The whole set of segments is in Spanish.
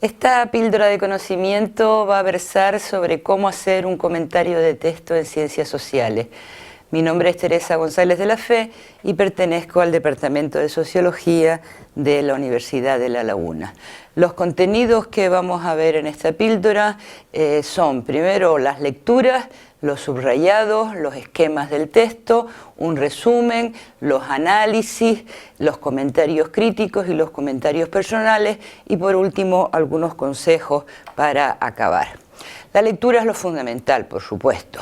Esta píldora de conocimiento va a versar sobre cómo hacer un comentario de texto en ciencias sociales. Mi nombre es Teresa González de la Fe y pertenezco al Departamento de Sociología de la Universidad de La Laguna. Los contenidos que vamos a ver en esta píldora son primero las lecturas, los subrayados, los esquemas del texto, un resumen, los análisis, los comentarios críticos y los comentarios personales y por último algunos consejos para acabar. La lectura es lo fundamental, por supuesto.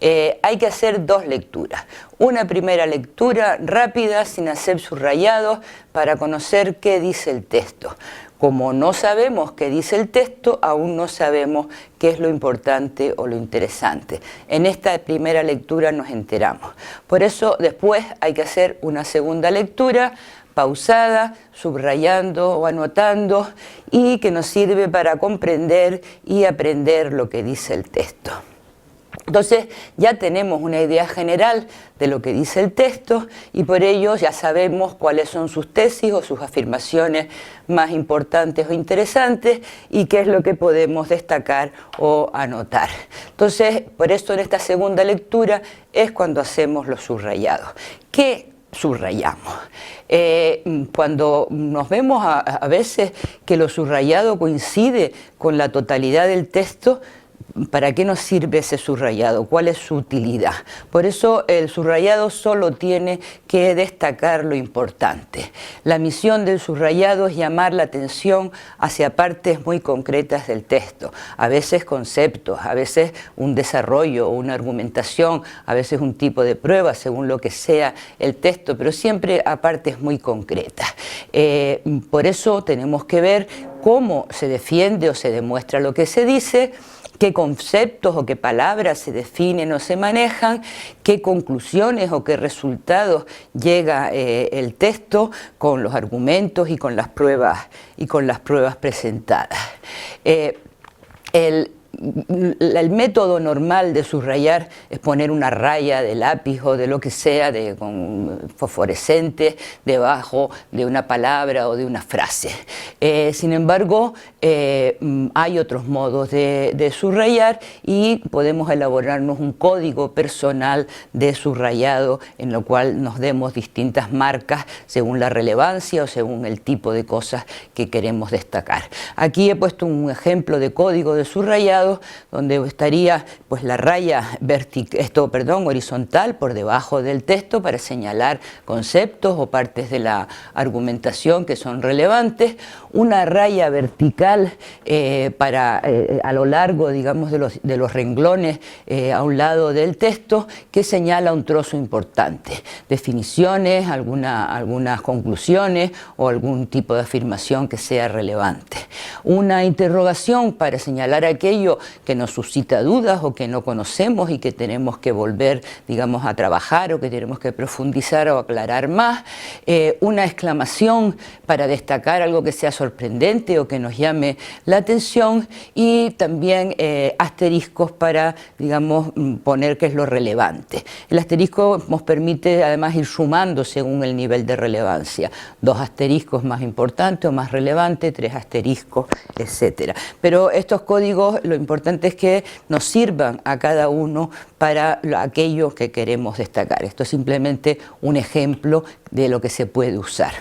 Hay que hacer dos lecturas. Una primera lectura rápida, sin hacer subrayados, para conocer qué dice el texto. Como no sabemos qué dice el texto, aún no sabemos qué es lo importante o lo interesante. En esta primera lectura nos enteramos. Por eso después hay que hacer una segunda lectura, pausada, subrayando o anotando, y que nos sirve para comprender y aprender lo que dice el texto. Entonces ya tenemos una idea general de lo que dice el texto y por ello ya sabemos cuáles son sus tesis o sus afirmaciones más importantes o interesantes y qué es lo que podemos destacar o anotar. Entonces, por eso en esta segunda lectura es cuando hacemos los subrayados. ¿Qué subrayamos? Cuando nos vemos a veces que lo subrayado coincide con la totalidad del texto, ¿para qué nos sirve ese subrayado? ¿Cuál es su utilidad? Por eso el subrayado solo tiene que destacar lo importante. La misión del subrayado es llamar la atención hacia partes muy concretas del texto, a veces conceptos, a veces un desarrollo o una argumentación, a veces un tipo de prueba, según lo que sea el texto, pero siempre a partes muy concretas. Por eso tenemos que ver cómo se defiende o se demuestra lo que se dice, qué conceptos o qué palabras se definen o se manejan, qué conclusiones o qué resultados llega el texto con los argumentos y con las pruebas presentadas. El método normal de subrayar es poner una raya de lápiz o de lo que sea, con fosforescente, debajo de una palabra o de una frase. Sin embargo, hay otros modos de subrayar y podemos elaborarnos un código personal de subrayado en lo cual nos demos distintas marcas según la relevancia o según el tipo de cosas que queremos destacar. Aquí he puesto un ejemplo de código de subrayado donde estaría pues la raya horizontal por debajo del texto para señalar conceptos o partes de la argumentación que son relevantes, una raya vertical a lo largo, digamos, de los renglones a un lado del texto que señala un trozo importante, definiciones, algunas conclusiones o algún tipo de afirmación que sea relevante. Una interrogación para señalar aquello que nos suscita dudas o que no conocemos y que tenemos que volver, digamos, a trabajar o que tenemos que profundizar o aclarar más. Una exclamación para destacar algo que sea sorprendente o que nos llame la atención y también asteriscos para, digamos, poner qué es lo relevante. El asterisco nos permite además ir sumando según el nivel de relevancia. 2 asteriscos más importantes o más relevantes, 3 asteriscos, etc. Pero estos códigos lo importante es que nos sirvan a cada uno para aquello que queremos destacar. Esto es simplemente un ejemplo de lo que se puede usar.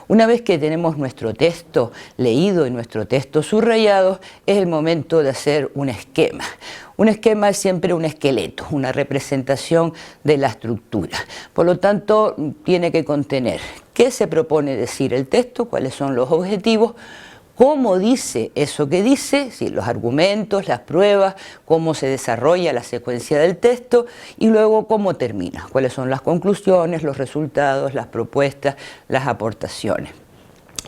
Una vez que tenemos nuestro texto leído y nuestro texto subrayado, es el momento de hacer un esquema. Un esquema es siempre un esqueleto, una representación de la estructura. Por lo tanto, tiene que contener qué se propone decir el texto, cuáles son los objetivos, cómo dice eso que dice, sí, los argumentos, las pruebas, cómo se desarrolla la secuencia del texto y luego cómo termina, cuáles son las conclusiones, los resultados, las propuestas, las aportaciones.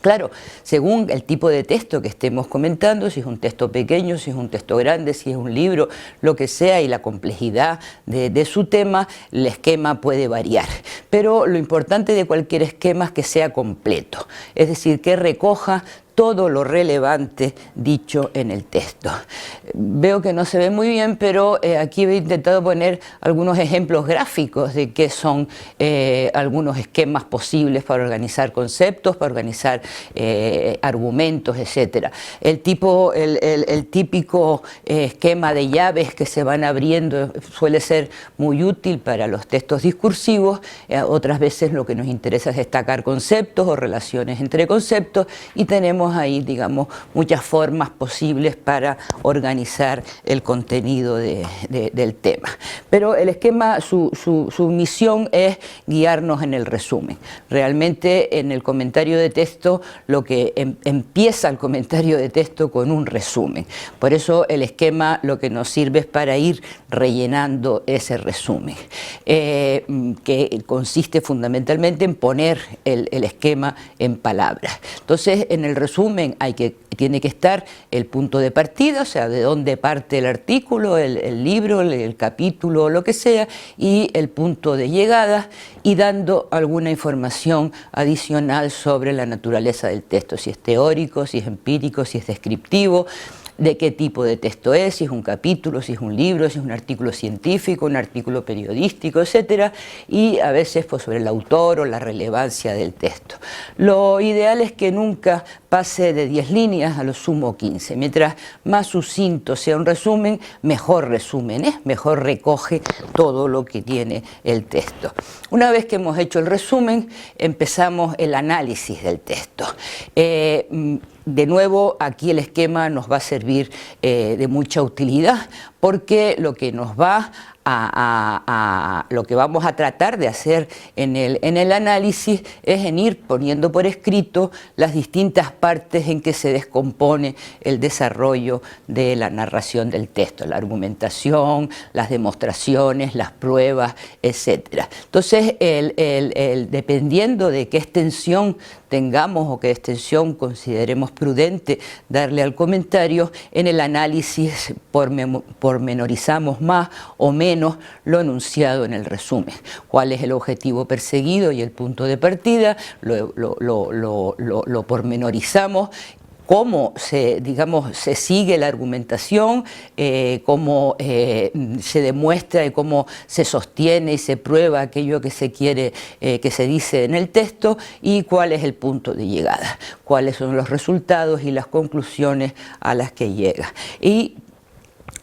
Claro, según el tipo de texto que estemos comentando, si es un texto pequeño, si es un texto grande, si es un libro, lo que sea, y la complejidad de su tema, el esquema puede variar. Pero lo importante de cualquier esquema es que sea completo, es decir, que recoja todo lo relevante dicho en el texto. Veo que no se ve muy bien, pero aquí he intentado poner algunos ejemplos gráficos de qué son algunos esquemas posibles para organizar conceptos, para organizar argumentos, etc. El típico esquema de llaves que se van abriendo suele ser muy útil para los textos discursivos. Otras veces lo que nos interesa es destacar conceptos o relaciones entre conceptos, y tenemos ahí, digamos, muchas formas posibles para organizar el contenido del tema. Pero el esquema, su misión es guiarnos en el resumen. Realmente en el comentario de texto, lo que empieza el comentario de texto con un resumen. Por eso el esquema lo que nos sirve es para ir rellenando ese resumen, que consiste fundamentalmente en poner el esquema en palabras. Entonces, en el resumen tiene que estar el punto de partida, o sea, de dónde parte el artículo, el libro, el capítulo, lo que sea, y el punto de llegada, y dando alguna información adicional sobre la naturaleza del texto, si es teórico, si es empírico, si es descriptivo, de qué tipo de texto es, si es un capítulo, si es un libro, si es un artículo científico, un artículo periodístico, etc. Y a veces pues, sobre el autor o la relevancia del texto. Lo ideal es que nunca pase de 10 líneas, a lo sumo 15. Mientras más sucinto sea un resumen, mejor resumen es, mejor recoge todo lo que tiene el texto. Una vez que hemos hecho el resumen, empezamos el análisis del texto. De nuevo, aquí el esquema nos va a servir de mucha utilidad, porque lo que nos va lo que vamos a tratar de hacer en el análisis es en ir poniendo por escrito las distintas partes en que se descompone el desarrollo de la narración del texto, la argumentación, las demostraciones, las pruebas, etc. Entonces, dependiendo de qué extensión tengamos o qué extensión consideremos prudente darle al comentario, en el análisis pormenorizamos más o menos lo enunciado en el resumen. ¿Cuál es el objetivo perseguido y el punto de partida? Lo pormenorizamos. Cómo se sigue la argumentación, cómo se demuestra y cómo se sostiene y se prueba aquello que se quiere, que se dice en el texto, y cuál es el punto de llegada, cuáles son los resultados y las conclusiones a las que llega. Y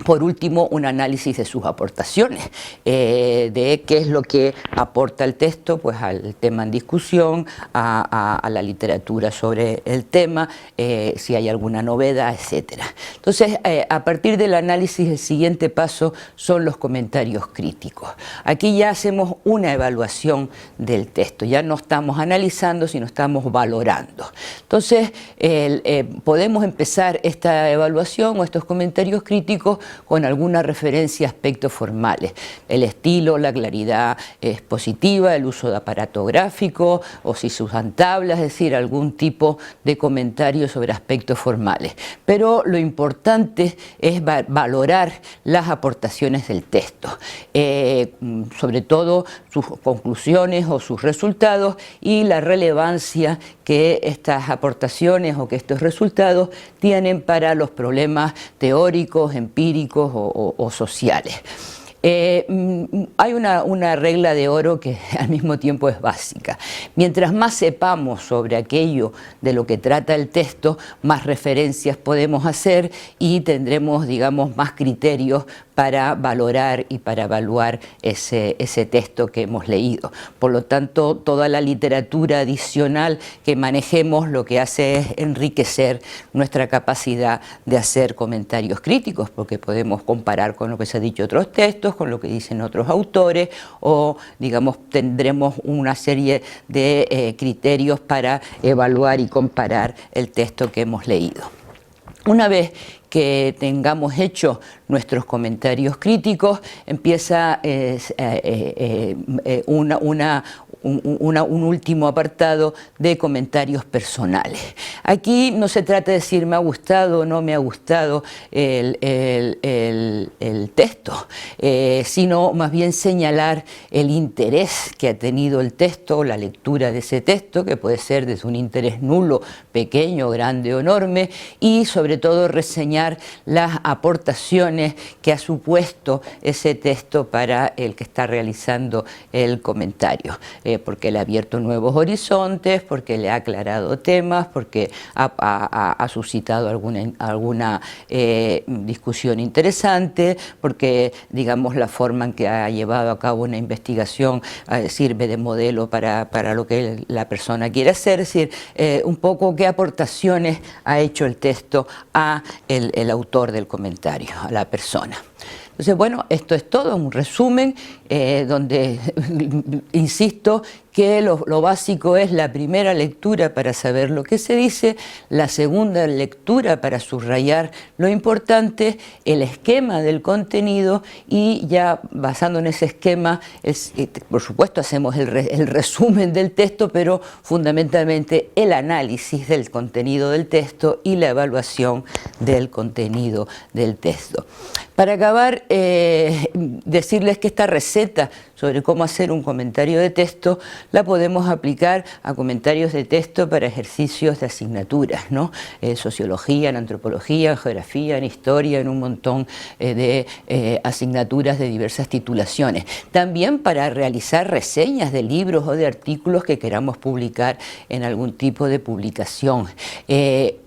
por último, un análisis de sus aportaciones, de qué es lo que aporta el texto pues, al tema en discusión, a la literatura sobre el tema, si hay alguna novedad, etc. Entonces, a partir del análisis, el siguiente paso son los comentarios críticos. Aquí ya hacemos una evaluación del texto, ya no estamos analizando, sino estamos valorando. Entonces, podemos empezar esta evaluación o estos comentarios críticos con alguna referencia a aspectos formales, el estilo, la claridad expositiva, el uso de aparato gráfico, o si se usan tablas, es decir, algún tipo de comentario sobre aspectos formales. Pero lo importante es valorar las aportaciones del texto, sobre todo sus conclusiones o sus resultados, y la relevancia que estas aportaciones o que estos resultados tienen para los problemas teóricos, empíricos o sociales. Hay una regla de oro que al mismo tiempo es básica. Mientras más sepamos sobre aquello de lo que trata el texto, más referencias podemos hacer y tendremos, digamos, más criterios para valorar y para evaluar ese texto que hemos leído. Por lo tanto, toda la literatura adicional que manejemos lo que hace es enriquecer nuestra capacidad de hacer comentarios críticos, porque podemos comparar con lo que se ha dicho en otros textos, con lo que dicen otros autores, o digamos tendremos una serie de criterios para evaluar y comparar el texto que hemos leído. Una vez que tengamos hecho nuestros comentarios críticos, empieza un último apartado de comentarios personales. Aquí no se trata de decir me ha gustado o no me ha gustado el texto, sino más bien señalar el interés que ha tenido el texto o la lectura de ese texto, que puede ser desde un interés nulo, pequeño, grande o enorme, y sobre todo reseñar las aportaciones que ha supuesto ese texto para el que está realizando el comentario, porque le ha abierto nuevos horizontes, porque le ha aclarado temas, porque ha suscitado alguna discusión interesante, porque digamos la forma en que ha llevado a cabo una investigación sirve de modelo para lo que la persona quiere hacer, es decir, un poco qué aportaciones ha hecho el texto a el autor del comentario, a la persona. Entonces, bueno, esto es todo, un resumen donde insisto que lo básico es la primera lectura para saber lo que se dice, la segunda lectura para subrayar lo importante, el esquema del contenido y ya basando en ese esquema, por supuesto hacemos el resumen del texto, pero fundamentalmente el análisis del contenido del texto y la evaluación del contenido del texto. Para acabar, decirles que esta receta sobre cómo hacer un comentario de texto la podemos aplicar a comentarios de texto para ejercicios de asignaturas, ¿no? Sociología, en antropología, en geografía, en historia, en un montón de asignaturas de diversas titulaciones. También para realizar reseñas de libros o de artículos que queramos publicar en algún tipo de publicación.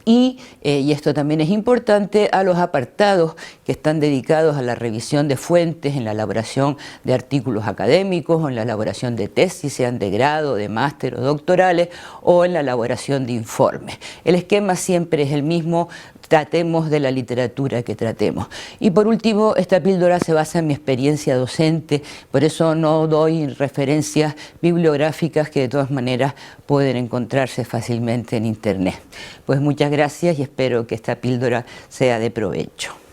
Y esto también es importante, a los apartados que están dedicados a la revisión de fuentes en la elaboración de artículos académicos o en la elaboración de tesis, sean de grado, de máster o doctorales, o en la elaboración de informes. El esquema siempre es el mismo, tratemos de la literatura que tratemos. Y por último, esta píldora se basa en mi experiencia docente, por eso no doy referencias bibliográficas que de todas maneras pueden encontrarse fácilmente en internet. Pues muchas gracias y espero que esta píldora sea de provecho.